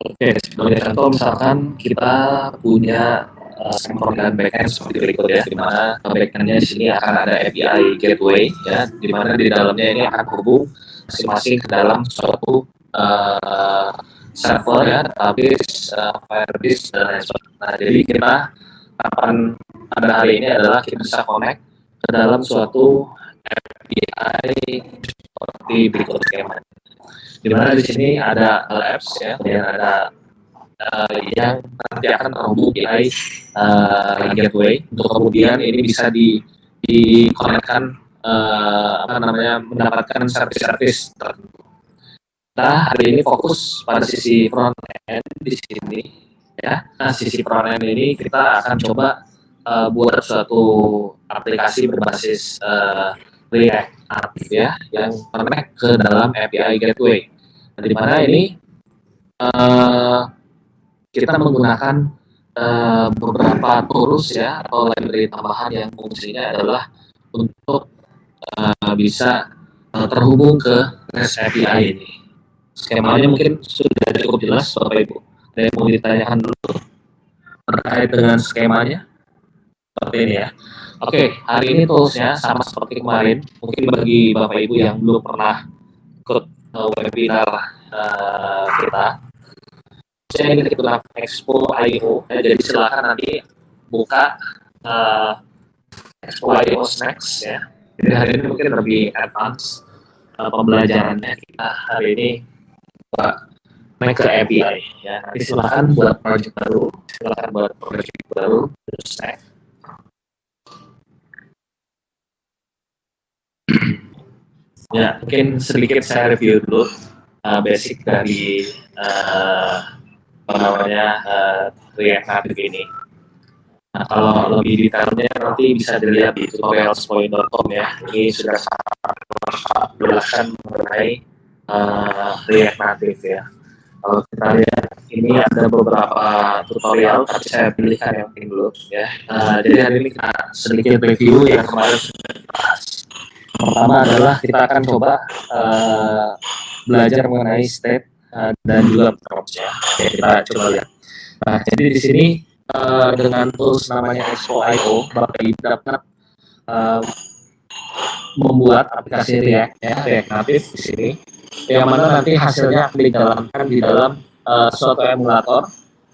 Oke, sebagai contoh misalkan kita punya front dan backend seperti berikut ya, di mana backend-nya di sini akan ada API gateway ya, di mana di dalamnya ini akan terhubung masing-masing ke dalam suatu server ya, database, Firebase dan lain sebagainya. Nah, jadi kita kapan pada hari ini adalah kita bisa connect ke dalam suatu API seperti berikut skema. Di mana di sini ada apps ya, kemudian ada yang nanti akan terhubung di gateway untuk kemudian ini bisa dikonekkan apa namanya mendapatkan service-service tertentu. Kita hari ini fokus pada sisi front end di sini ya. Nah, sisi front end ini kita akan coba buat suatu aplikasi berbasis React Native ya yang connect ke dalam API gateway. Nah, di mana ini kita menggunakan beberapa tools ya atau library tambahan yang fungsinya adalah untuk bisa terhubung ke REST API ini. Skemanya mungkin sudah cukup jelas Bapak Ibu. Ada yang mau ditanyakan dulu terkait dengan skemanya? Seperti ini ya. Oke, hari ini toolsnya sama seperti kemarin. Mungkin bagi Bapak Ibu yang belum pernah ikut webinar kita, saya ini kita Expo IO, ya, jadi silakan nanti buka Expo IO Next ya. Jadi hari ini mungkin lebih advance pembelajarannya kita hari ini naik ke API ya. Nanti silakan buat project baru, silakan buat project baru terus next. Ya, mungkin sedikit saya review dulu basic dari apa namanya React Native ini. Nah, kalau lebih detailnya nanti bisa dilihat di tutorialspoint.com ya. Ini sudah sangat menjelaskan mengenai React Native ya. Kalau kita lihat ini ada beberapa tutorial, tapi saya pilihkan yang penting dulu ya. Jadi hari ini kita sedikit review yang kemarin sudah dibahas. Pertama adalah kita akan coba belajar mengenai state dan juga props ya. Oke, kita coba lihat. Nah, jadi di sini dengan tools namanya Expo.io, Bapak Ibu dapat membuat aplikasi React ya, React Native di sini, yang mana nanti hasilnya akan dijalankan di dalam suatu emulator.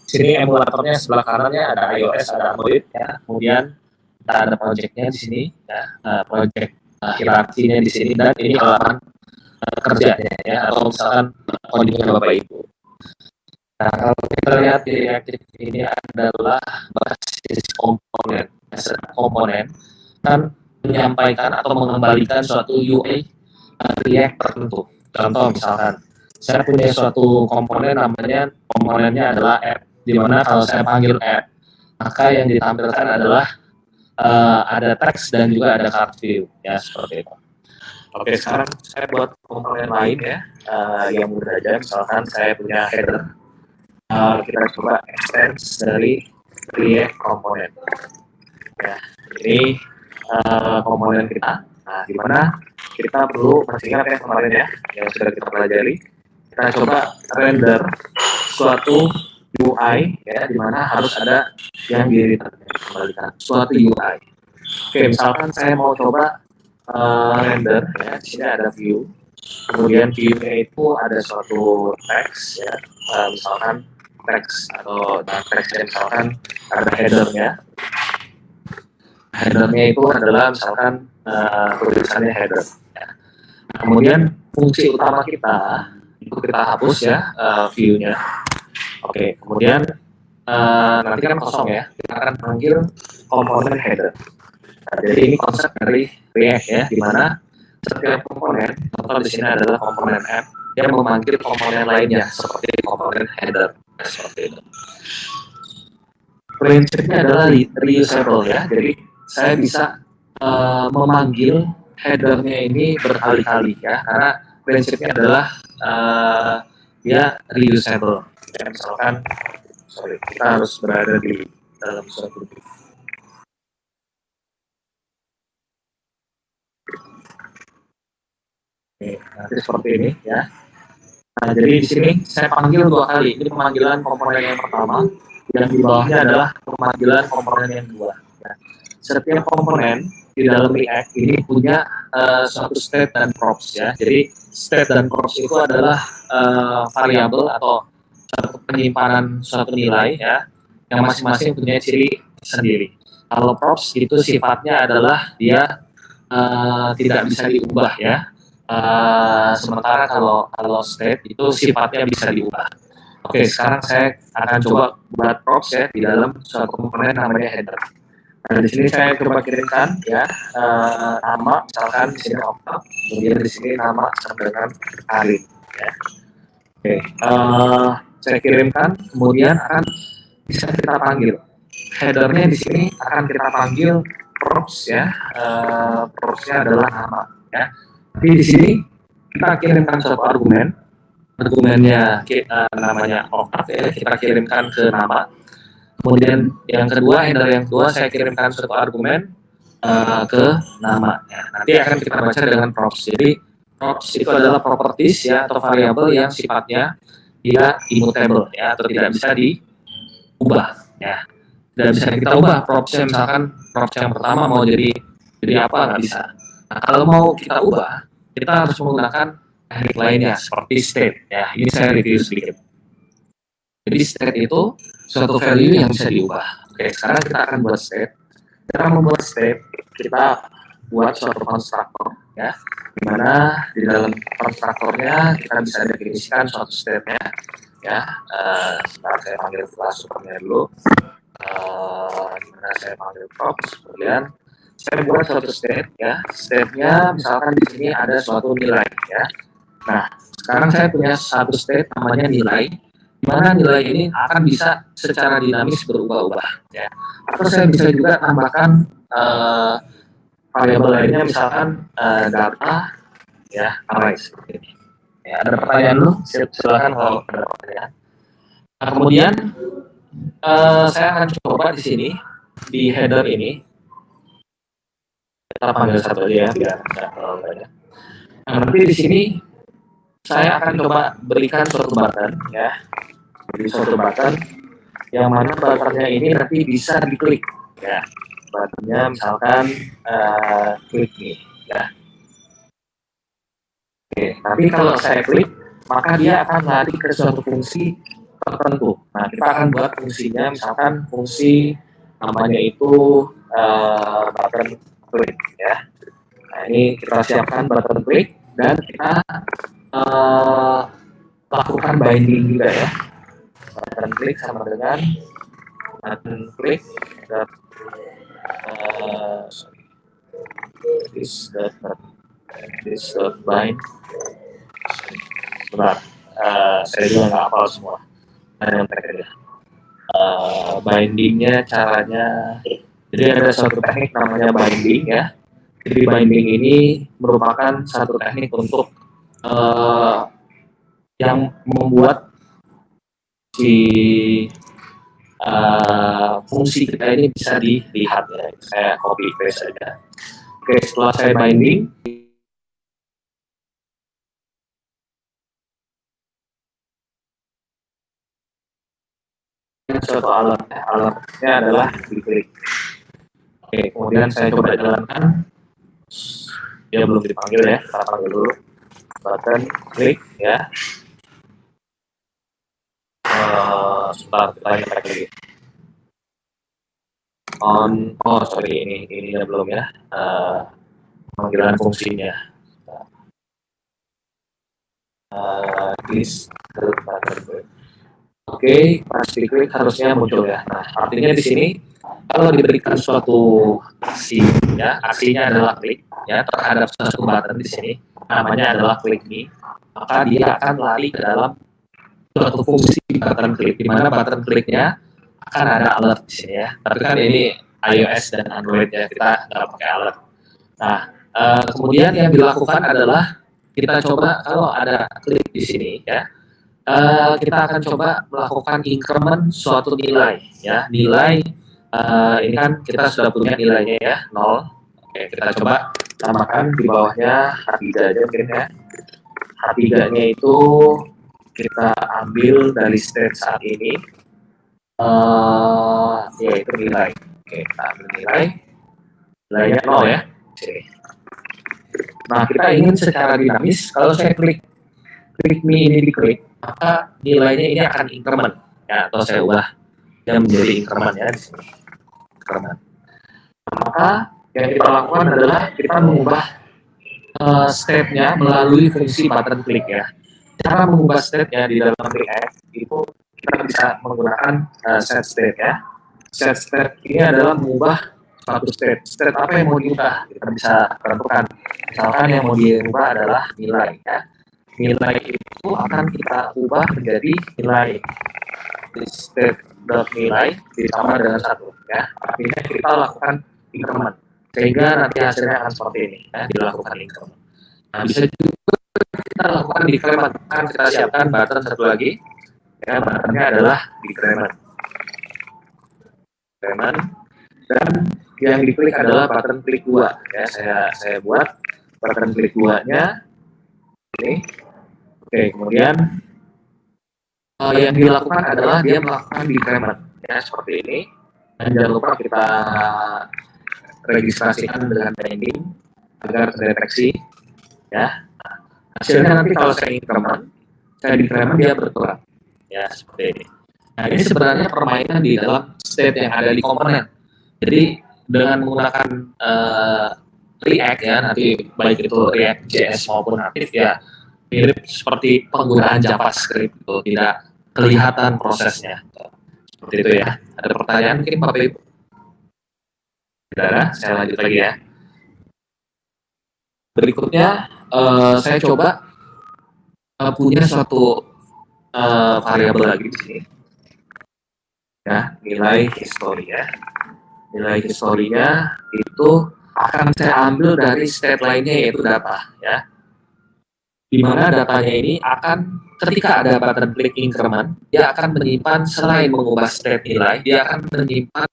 Di sini emulatornya sebelah kanannya ada iOS, ada Android ya. Kemudian kita ada projectnya di sini ya, project hierarkinya di sini dan ini halaman kerjanya ya atau misalkan codingnya Bapak Ibu. Nah, kalau kita lihat di React ini adalah basis komponen. Komponen kan menyampaikan atau mengembalikan suatu UI React tertentu. Contoh misalkan, saya punya suatu komponen namanya komponennya adalah app, di mana kalau saya panggil app, maka yang ditampilkan adalah ada teks dan juga ada card view, ya seperti itu. Oke, sekarang saya buat komponen lain ya, yang mudah aja. Misalkan saya punya header, kita coba extend dari React komponen. Ya, ini komponen kita. Nah, di mana kita perlu masih ingat ya kemarin ya, yang sudah kita pelajari. Kita coba render suatu UI ya, di mana harus ada yang dikembalikan suatu UI. Oke, misalkan saya mau coba render ya, di sini ada view. Kemudian view-nya itu ada suatu teks ya, misalkan teks atau teksnya misalkan ada header-nya. Header-nya itu adalah misalkan tulisannya header. Ya. Nah, kemudian fungsi utama kita itu kita hapus ya view-nya. Oke, kemudian nanti kan kosong ya, kita akan panggil komponen header. Nah, jadi ini konsep dari React ya, di mana setiap komponen, contoh di sini adalah komponen app, yang memanggil komponen lainnya seperti komponen header, seperti itu. Prinsipnya adalah reusable ya, jadi saya bisa memanggil headernya ini berkali-kali ya, karena prinsipnya adalah dia reusable. Ya, misalkan, kita harus berada di dalam suatu nanti seperti ini ya. Nah, Jadi di sini saya panggil 2 kali. Ini pemanggilan komponen yang pertama, yang di bawahnya adalah pemanggilan komponen yang kedua. Ya. Setiap komponen di dalam React ini punya suatu state dan props ya. Jadi state dan props itu adalah variabel atau suatu penyimpanan suatu nilai ya, yang masing-masing punya ciri sendiri. Kalau props itu sifatnya adalah dia tidak bisa diubah ya. Sementara kalau state itu sifatnya bisa diubah. Oke, sekarang saya akan coba buat props ya di dalam suatu komponen namanya header. Nah, di sini saya coba kirimkan ya nama, misalkan di sini Oktav, kemudian di sini nama sama dengan Arif. Ya. Oke, saya kirimkan, kemudian akan bisa kita panggil. Headernya di sini akan kita panggil props ya, propsnya adalah nama ya. Tapi di sini kita kirimkan satu argumen, argumennya namanya Oktav ya, kita kirimkan ke nama. Kemudian yang kedua, header yang kedua saya kirimkan satu argumen ke nama. Ya, nanti akan kita baca dengan props. Jadi props itu adalah properties ya atau variabel yang sifatnya dia immutable ya atau tidak bisa diubah ya. Tidak bisa kita ubah propsnya, misalkan props yang pertama mau jadi apa nggak bisa. Nah, kalau mau kita ubah, kita harus menggunakan teknik lainnya seperti state ya. Ini saya review sedikit. Jadi state itu suatu value yang bisa diubah. Oke, sekarang kita akan buat state. Cara membuat state, kita buat suatu konstruktor ya, dimana di dalam konstruktornya kita bisa definisikan suatu state-nya ya. Sekarang saya panggil kelas supernya dulu. Dimana saya panggil props, kemudian saya buat suatu state ya. State-nya misalkan di sini ada suatu nilai ya. Nah, sekarang saya punya satu state namanya nilai, di mana nilai ini akan bisa secara dinamis berubah-ubah ya. Atau saya bisa juga tambahkan variabel lainnya, misalkan data ya, array seperti ini. Ya, ada pertanyaan dulu? Silakan kalau ada pertanyaan. Nah, kemudian saya akan coba di sini di header ini kita panggil satu aja ya biar nggak terlalu banyak. Nah, nanti di sini saya akan coba berikan suatu button ya, jadi suatu button yang mana buttonnya ini nanti bisa diklik ya. Buttonnya misalkan klik nih ya. Oke, tapi kalau saya klik maka dia akan lari ke suatu fungsi tertentu. Nah, kita akan buat fungsinya, misalkan fungsi namanya itu button klik ya. Nah, ini kita siapkan button klik dan kita lakukan binding juga ya. Button klik sama dengan button klik this bind. Benar, saya juga nggak hafal semua. Nyontek aja. Bindingnya caranya, jadi ada suatu teknik namanya binding ya. Jadi binding ini merupakan satu teknik untuk yang membuat si fungsi kita ini bisa dilihat ya. Saya copy paste saja. Oke, setelah saya binding, suatu alatnya adalah diklik. Oke, kemudian saya coba jalankan. Dia belum dipanggil ya, kita panggil dulu. Button klik ya. Sebentar, kita lihat lagi. Sorry, ini belum ya. Panggilan fungsinya. This button. Oke, pasti klik harusnya muncul ya. Nah, artinya di sini kalau diberikan suatu aksi ya, aksinya adalah klik ya terhadap suatu button di sini, namanya adalah klik me, maka dia akan lari ke dalam suatu fungsi button klik, di mana button kliknya akan ada alert di sini ya. Tapi kan ini iOS dan Android ya, kita nggak pakai alert. Nah, kemudian yang dilakukan adalah kita coba kalau ada klik di sini ya. Kita akan coba melakukan increment suatu nilai ya, nilai ini kan kita sudah punya nilainya ya 0. Oke, kita coba tambahkan di bawahnya H3 aja mungkin ya. H3 nya itu kita ambil dari state saat ini, yaitu nilai. Oke, kita ambil nilainya 0 ya. Oke. Nah, kita ingin secara dinamis, kalau saya klik me ini diklik, maka nilainya ini akan increment ya, atau saya ubah yang menjadi increment ya di sini. Increment. Maka yang kita lakukan adalah kita mengubah state-nya melalui fungsi button click ya. Cara mengubah state-nya di dalam React itu kita bisa menggunakan set state ya. Set state ini adalah mengubah suatu state. State apa yang mau diubah? Kita bisa tentukan. Misalkan yang mau diubah adalah nilai ya. Nilai itu akan kita ubah menjadi nilai state nilai ditambah dengan 1 ya. Artinya kita lakukan increment sehingga nanti hasilnya akan seperti ini ya, dilakukan increment. Nah, bisa juga kita lakukan decrement, kan kita siapkan button satu lagi ya, buttonnya adalah decrement dan yang diklik adalah button klik 2 ya. Saya buat button klik 2 nya ini. Oke, kemudian yang dilakukan adalah dia melakukan decrement ya, seperti ini. Dan jangan lupa kita registrasikan dengan binding agar terdeteksi ya. Hasilnya nanti kalau saya increment, saya decrement dia berkurang ya, seperti ini. Nah, ini sebenarnya permainan di dalam state yang ada di komponen. Jadi dengan menggunakan React ya, nanti baik itu React JS maupun native ya, mirip seperti penggunaan JavaScript itu, tidak kelihatan prosesnya. Seperti itu ya. Ada pertanyaan mungkin Bapak Ibu? Tidak ada, saya lanjut lagi ya. Berikutnya saya coba punya suatu variabel lagi di sini. Ya, nilai history ya. Nilai historinya itu akan saya ambil dari state lainnya yaitu data ya. Di mana datanya ini akan ketika ada button klik increment, dia akan menyimpan selain mengubah state nilai, dia akan menyimpan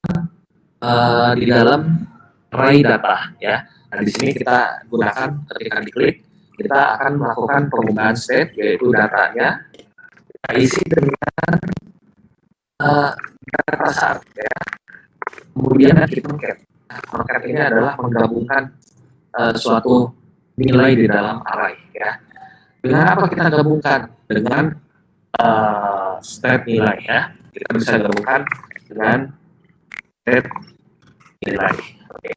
di dalam array data ya. Nah, di sini kita gunakan ketika diklik, kita akan melakukan pengubahan state yaitu datanya kita isi dengan data saat ya. Kemudian kita concat ini adalah menggabungkan suatu nilai di dalam array ya. Dengan apa kita gabungkan? Dengan state nilai ya. Kita bisa gabungkan dengan state nilai. Oke.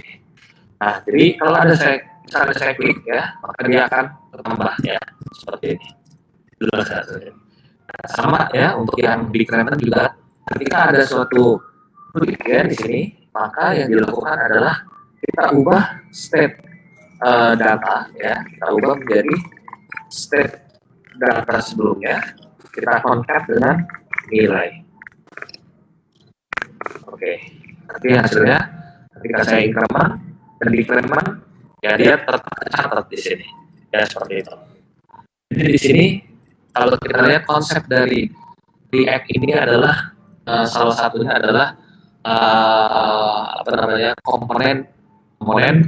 Nah, jadi kalau ada saya klik ya, maka dia akan bertambah ya, seperti ini. Jelas hasilnya. Nah, sama ya untuk yang decrement juga. Ketika ada suatu klik ya di sini, maka yang dilakukan adalah kita ubah state data ya, kita ubah menjadi state data sebelumnya, kita concat dengan nilai. Oke, nanti hasilnya ketika saya increment dan decrement ya dia tercatat di sini ya, seperti itu. Jadi di sini kalau kita lihat konsep dari React ini adalah salah satunya adalah komponen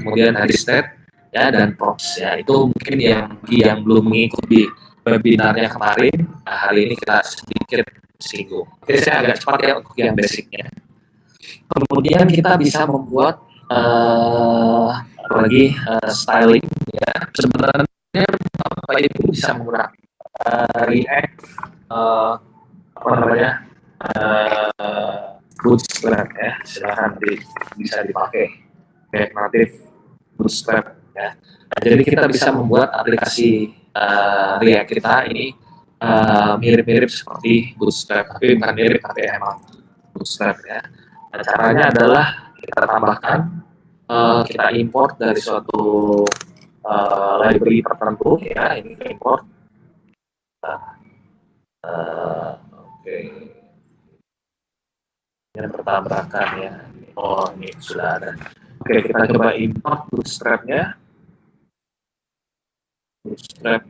kemudian hari state ya dan props ya. Itu mungkin yang belum mengikuti webinarnya kemarin, nah, hari ini kita sedikit singgung. Oke, saya agak cepat ya untuk yang basicnya. Kemudian kita bisa membuat styling ya. Sebenarnya Bapak Ibu bisa menggunakan React Bootstrap ya, silahkan bisa dipakai kayak native Bootstrap ya. Nah, jadi kita bisa membuat aplikasi React kita ini mirip-mirip seperti Bootstrap, tapi bukan mirip tapi emang Bootstrap ya. Nah, caranya adalah kita tambahkan, kita import dari suatu library tertentu ya, ini import. Oke. Yang bertabrakan ya. Oh, ini sudah ada. Oke, kita coba import Bootstrap-nya. Bootstrap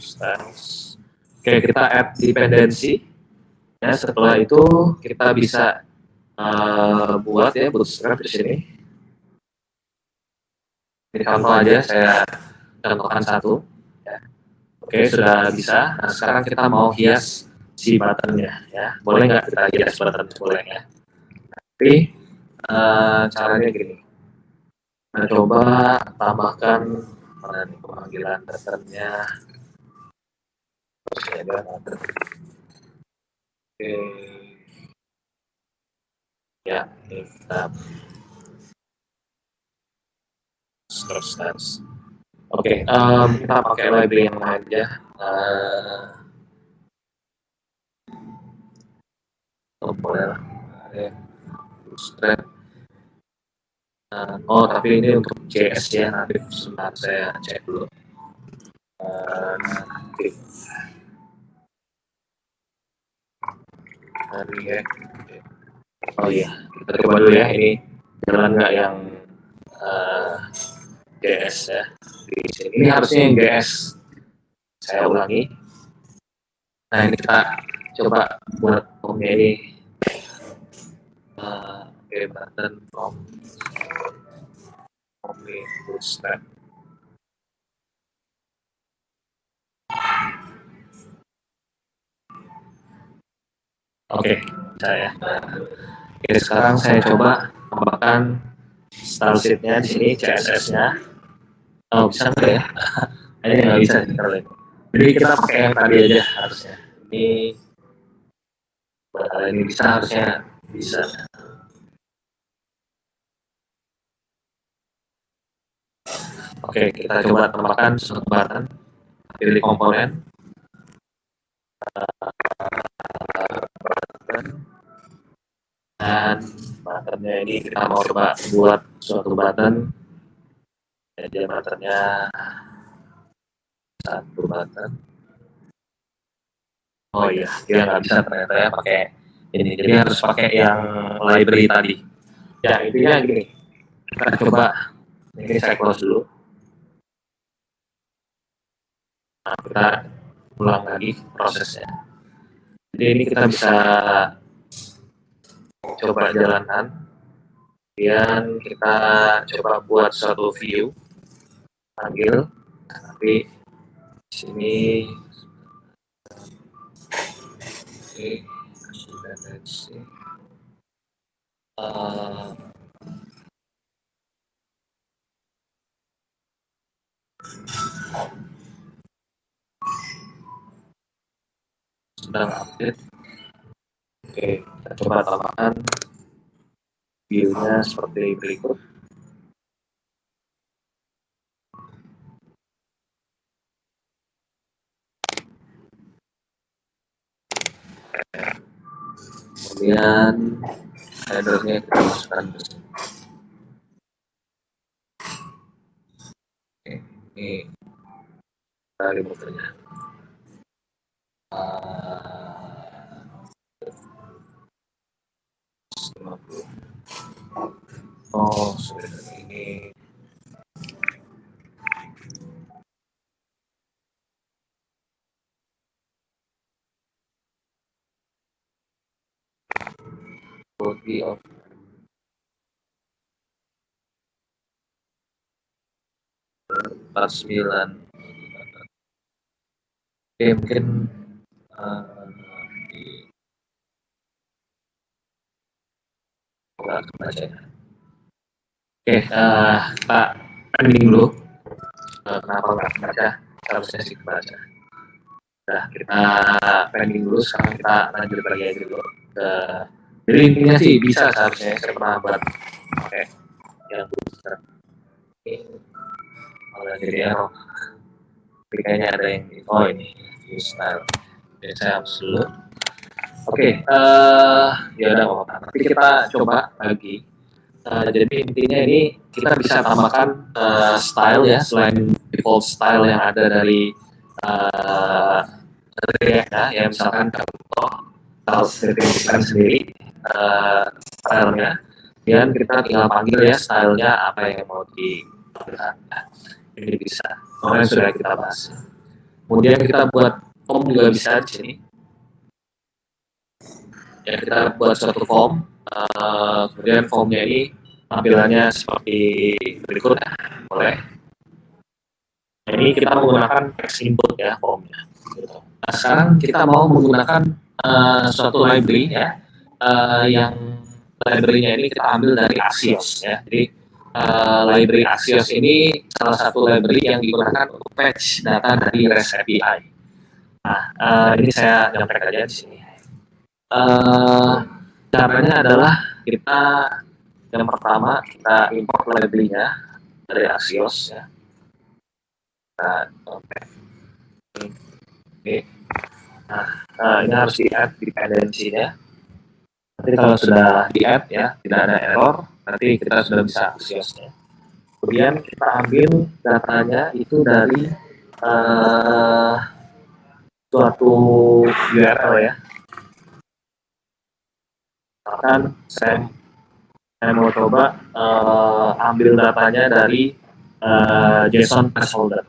styles. Oke, kita add dependency. Ya, setelah itu kita bisa buat ya Bootstrap di sini. Ini contoh aja, saya contohkan satu. Ya. Oke, sudah bisa. Nah, sekarang kita mau hias si buttonnya, ya. Boleh nggak kita hias button? Boleh ya. Tapi caranya gini. Nah, coba tambahkan mana nih pemanggilan buttonnya. Terus ada button. Oke. Ya, ini kita start. Oke, kita pakai library yang lain aja. Boleh lah. Bootstrap. Tapi ini untuk JS ya, nanti sebentar saya cek dulu. Nanti ya. Oh iya, kita coba dulu ya, ini jalan nggak yang JS ya. Di sini. Ini harusnya yang JS. Saya ulangi. Nah, ini kita coba buat formnya ini. Oke, button form bootstrap. Oke, saya. Oke, sekarang saya coba tambahkan style sheet-nya di sini, CSS-nya. Oh, bisa nggak ya? Ini nggak bisa kalau ini. Jadi kita pakai yang tadi aja harusnya. Ini buat hal ini bisa, harusnya bisa. Oke, kita coba tambahkan satu button. Pilih komponen. Dan buttonnya ini kita mau coba buat suatu button. Jadi buttonnya satu button. Oh iya, dia nggak bisa ternyata ya pakai ini. Jadi harus pakai yang library tadi. Ya, intinya gini. Kita coba, ini saya close dulu. Nah, kita ulang lagi prosesnya. Jadi ini kita bisa coba jalankan. Kemudian kita coba buat suatu view. Panggil. Nanti di sini sedang update. Oke, kita coba tambahkan view-nya seperti berikut. Kemudian header-nya kita masukkan ke sini. Oke, ini dari motornya. Oh, sudah ini. Body of 49. Oke, mungkin baca. Oke, kita pending dulu. Kenapa nggak baca? Harusnya sih baca. Nah, kita pending dulu. Sekarang kita lanjut lagi aja dulu. Jadi intinya sih bisa seharusnya. Saya pernah buat pakai yang booster. Kalau jadi error. Tapi kayaknya ada yang ini use style. Jadi saya hapus dulu. Oke, ya udah apa-apa. Nanti kita coba lagi. Jadi intinya ini kita bisa tambahkan style ya, selain default style yang ada dari React ya, misalkan contoh kalau kita sendiri stylenya, dan kita tinggal panggil ya stylenya apa yang mau ditampilkan. Ini bisa. Kemarin sudah kita bahas. Kemudian kita buat form juga bisa di sini. Ya, kita buat suatu form. Kemudian formnya ini tampilannya seperti berikut. Boleh. Ini ini kita menggunakan text input ya formnya. Gitu. Nah, sekarang kita mau menggunakan suatu library ya, yang library-nya ini kita ambil dari Axios ya. Jadi library Axios ini salah satu library yang digunakan untuk fetch data dari REST API. Nah, ini saya nyampaikan aja di sini. Caranya adalah kita yang pertama kita import library-nya dari Axios ya. Nah, Oke. Nah, ini harus di-add dependency-nya. Nanti kalau sudah di-add ya, tidak ada error, nanti kita sudah bisa Axios-nya. Kemudian kita ambil datanya itu dari suatu URL ya. Misalkan saya mau coba ambil datanya dari JSON placeholder.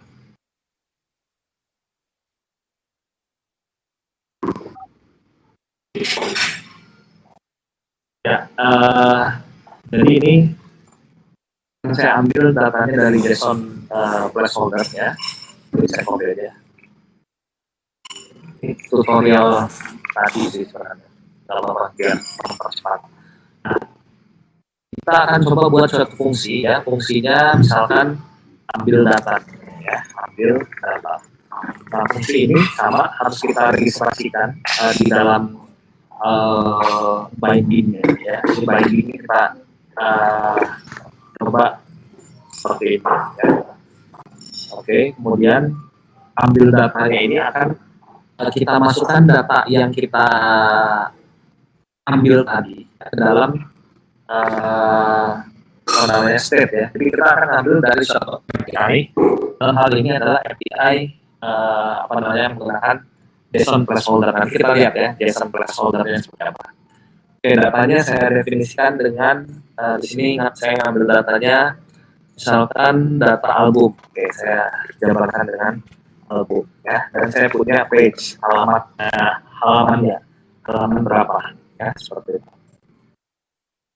Ya, jadi ini saya ambil datanya dari JSON placeholder ya. Jadi saya copy aja. Ini tutorial tadi sih sebenarnya. Kalau biar mempercepat. Nah, kita akan coba buat suatu fungsi ya. Fungsinya misalkan ambil data ya, ambil data. Nah, fungsi ini sama harus kita registrasikan di dalam bindingnya ya. Di binding kita coba seperti ini ya. Oke, kemudian ambil datanya ini akan kita masukkan data yang kita ambil tadi ke dalam namanya state ya. Jadi kita akan ambil dari suatu API. Dalam hal ini adalah API menggunakan JSON placeholder. Nanti kita lihat ya JSON placeholdernya seperti apa. Oke, datanya saya definisikan dengan di sini saya ngambil datanya misalkan data album. Oke, saya jabarkan dengan album ya. Dan saya punya page halamannya, halaman berapa ya seperti itu.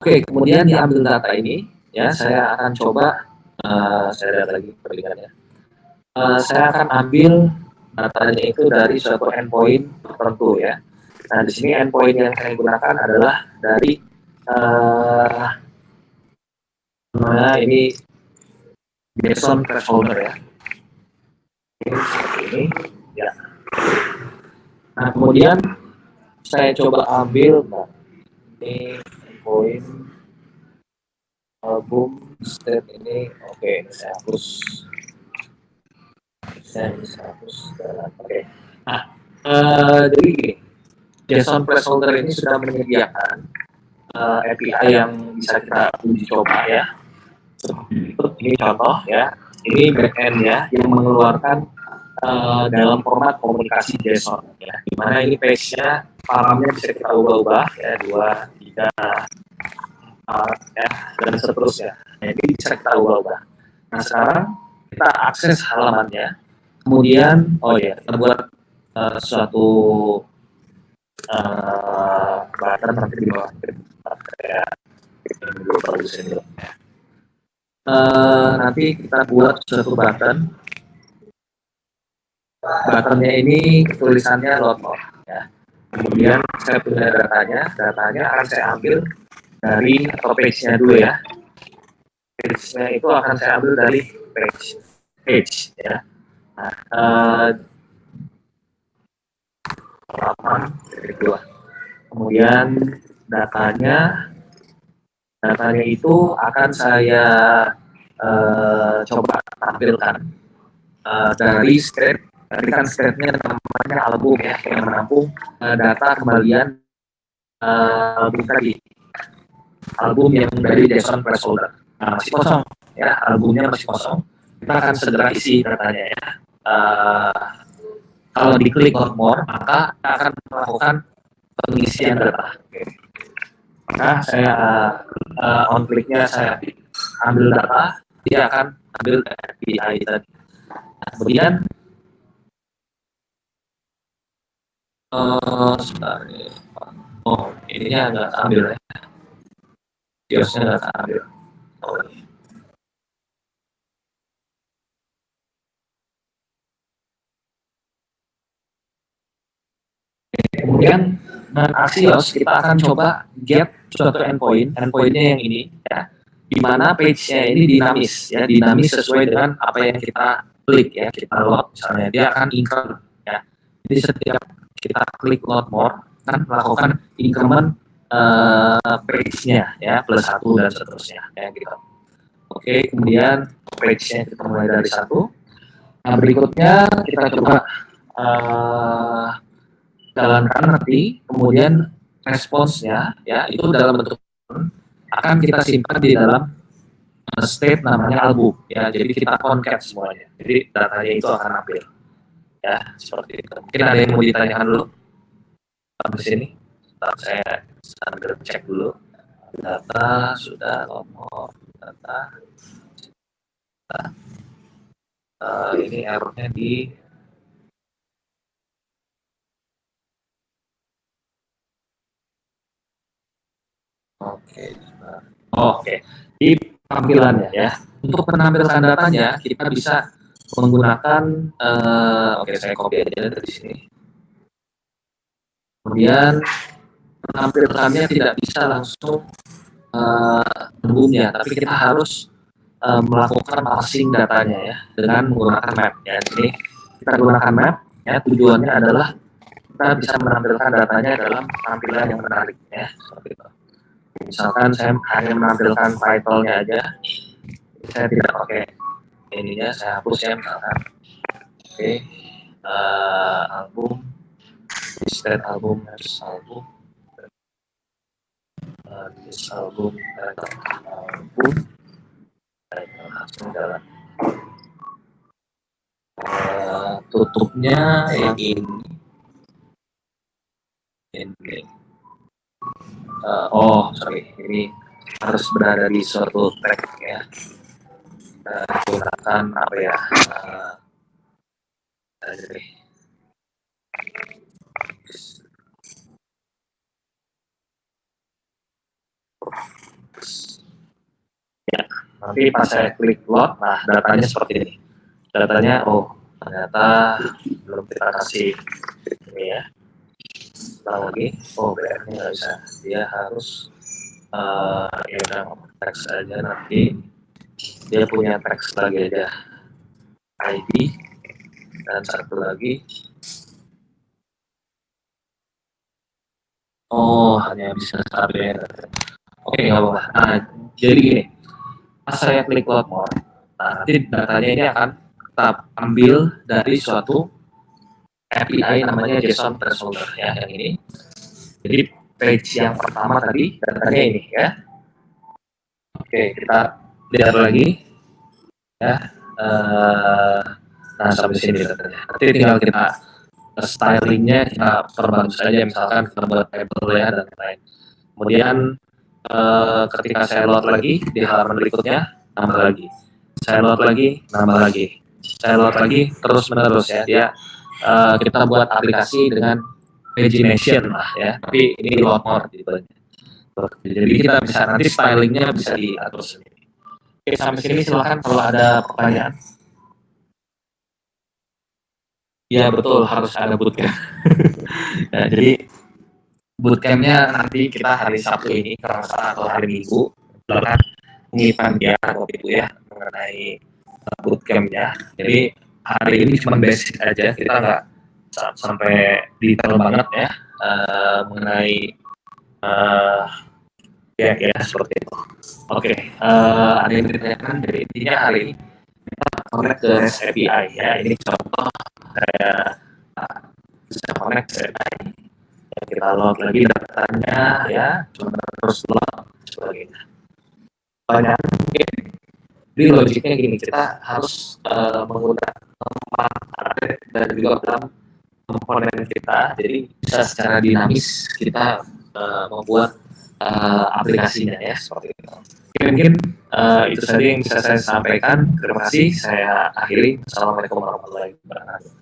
Oke, kemudian diambil data ini ya, saya akan coba saya lihat lagi perbandingannya. Saya akan ambil datanya itu dari suatu endpoint tertentu ya. Nah, di sini endpoint yang saya gunakan adalah dari ini JSON placeholder ya. Seperti ini ya. Nah, kemudian saya coba ambil ini endpoint album state ini. Oke, saya hapus. Saya bisa hapus. Oke. Nah, jadi gini, JSON placeholder ini sudah menyediakan API yang bisa kita uji coba ya. Ini contoh ya. Ini backend ya yang mengeluarkan dalam format komunikasi JSON ya. Dimana ini page-nya paramnya bisa kita ubah-ubah ya, 2, 3, 4 ya, dan seterusnya. Nah, ini bisa kita ubah-ubah. Nah, sekarang kita akses halamannya. Kemudian, kita buat suatu button nanti di bawah kayak ini. Nanti kita buat suatu buttonnya ini tulisannya load more ya. Kemudian saya punya datanya akan saya ambil dari atau page-nya dulu ya. Page-nya itu akan saya ambil dari page ya. Nah, kemudian datanya itu akan saya coba tampilkan dari state. Tadi kan state-nya namanya album ya, yang menampung data kembalian album tadi. Album yang dari JSON placeholder. Masih kosong ya, albumnya masih kosong. Kita akan segera isi datanya ya. Kalau diklik on more, maka kita akan melakukan pengisian data. Okay. Maka saya on kliknya saya ambil data, dia akan ambil API tadi. Nah, kemudian sebentar ya. Ininya nggak ambil ya. Kiosnya nggak ambil. Kemudian dengan Axios kita akan coba get suatu endpointnya yang ini ya, di mana page-nya ini dinamis ya, dinamis sesuai dengan apa yang kita klik ya, kita load misalnya dia akan increment ya. Jadi setiap kita klik load more kan melakukan increment page-nya ya plus 1 dan seterusnya ya gitu. Oke, kemudian page-nya kita mulai dari 1. Nah, berikutnya kita coba jalankan nanti, kemudian responsnya ya itu dalam bentuk akan kita simpan di dalam state namanya album ya. Jadi kita concat semuanya. Jadi datanya itu akan ambil ya seperti itu. Mungkin ada yang mau ditanyakan dulu sampai sini. Saya sambil cek dulu data sudah nomor data. Ini errornya di Oke. Di tampilannya ya. Untuk menampilkan datanya kita bisa menggunakan oke saya copy aja dari sini. Kemudian menampilkannya tidak bisa langsung albumnya, tapi kita harus melakukan parsing datanya ya dengan menggunakan map ya. Jadi kita gunakan map ya, tujuannya adalah kita bisa menampilkan datanya dalam tampilan yang menarik ya seperti itu. Misalkan saya hanya menampilkan title-nya aja, saya tidak pakai ininya, saya hapus ya misalkan. Oke, album, state album, this album, album, langsung jalan. Tutupnya yang ini. Sorry, ini harus berada di suatu track ya. Gunakan apa ya? Ya, nanti pas saya klik load, nah datanya seperti ini. Datanya, ternyata belum kita kasih ini ya. Lagi, BR-nya nggak bisa. Dia harus ya udah teks aja nanti. Dia punya teks lagi aja. ID dan satu lagi. Hanya bisa satu ya. Oke, nggak apa-apa. Nah, jadi gini, pas saya klik load more, nanti datanya ini akan kita ambil dari suatu API namanya JSON placeholder ya, yang ini. Jadi page yang pertama tadi datanya ini ya. Oke, kita lihat lagi ya. Nah sampai sini datanya. Nanti tinggal kita stylingnya kita perbagus saja, misalkan kita buat table ya dan lain-lain. Kemudian ketika saya load lagi di halaman berikutnya, nambah lagi. Saya load lagi, nambah lagi. Saya load lagi, terus menerus ya. Dia kita buat aplikasi dengan pagination lah ya. Tapi ini load more gitu. Jadi kita bisa nanti stylingnya bisa diatur sendiri. Oke, sampai sini silahkan kalau ada pertanyaan. Ya betul, harus ada bootcamp. Ya, jadi bootcampnya nanti kita hari Sabtu ini atau hari Minggu akan pengipan ya waktu itu ya mengenai bootcampnya. Jadi hari ini cuma basic aja, kita nggak sampai detail banget ya mengenai ya seperti itu. Oke, ada yang ditanyakan. Jadi intinya hari ini kita connect ke REST API ya. Ini contoh saya bisa connect ke API. Kita load lagi datanya ya, cuma terus load sebagainya. Pertanyaan mungkin, jadi logiknya gini, kita harus menggunakan tempat dan juga dalam komponen kita, jadi bisa secara dinamis kita membuat aplikasinya ya seperti itu. Mungkin itu saja yang bisa saya sampaikan. Terima kasih. Saya akhiri. Assalamualaikum warahmatullahi wabarakatuh.